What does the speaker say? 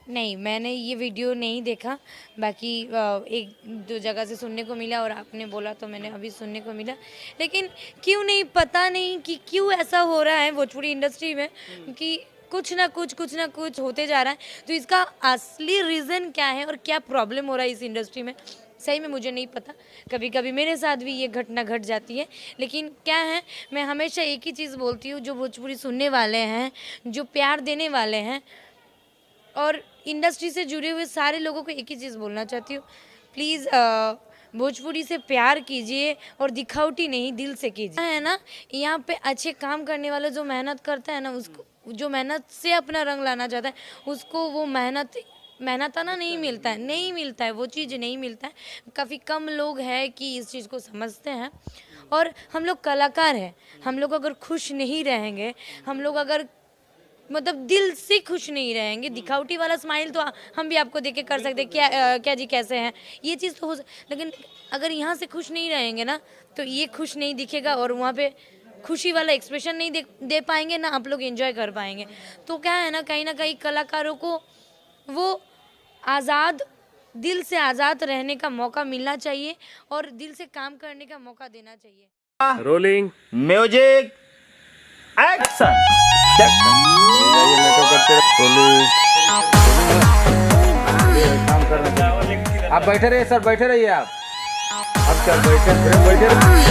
नहीं, मैंने ये वीडियो नहीं देखा। बाकी एक दो जगह से सुनने को मिला और आपने बोला तो मैंने अभी सुनने को मिला। लेकिन क्यों नहीं, पता नहीं कि क्यों ऐसा हो रहा है भोजपुरी इंडस्ट्री में कि कुछ ना कुछ होते जा रहा है। तो इसका असली रीज़न क्या है और क्या प्रॉब्लम हो रहा है इस इंडस्ट्री में, सही में मुझे नहीं पता। कभी-कभी मेरे साथ भी ये घटना घट जाती है। लेकिन क्या है, मैं हमेशा एक ही चीज़ बोलती हूँ, जो भोजपुरी सुनने वाले हैं, जो प्यार देने वाले हैं और इंडस्ट्री से जुड़े हुए सारे लोगों को एक ही चीज़ बोलना चाहती हूँ, प्लीज़ भोजपुरी से प्यार कीजिए और दिखावटी नहीं, दिल से कीजिए। है ना, यहाँ पे अच्छे काम करने वाला जो मेहनत करता है ना, उसको जो मेहनत से अपना रंग लाना चाहता है, उसको वो मेहनताना नहीं मिलता है, नहीं मिलता है, वो चीज़ नहीं मिलता है। काफ़ी कम लोग हैं कि इस चीज़ को समझते हैं। और हम लोग कलाकार हैं, हम लोग अगर खुश नहीं रहेंगे, हम लोग अगर मतलब दिल से खुश नहीं रहेंगे, दिखावटी वाला स्माइल तो हम भी आपको देख के कर सकते हैं, क्या जी कैसे हैं, ये चीज़ तो लेकिन अगर यहाँ से खुश नहीं रहेंगे ना, तो ये खुश नहीं दिखेगा और वहाँ पे खुशी वाला एक्सप्रेशन नहीं दे पाएंगे ना, आप लोग एंजॉय कर पाएंगे। तो क्या है ना कहीं कलाकारों को वो आज़ाद, दिल से आज़ाद रहने का मौका मिलना चाहिए और दिल से काम करने का मौका देना चाहिए। रोलिंग। Music action. मेकअप करते रहो। काम करना। आप बैठे रहिए सर, बैठे रहिए आप। अब क्या बैठे रहिए।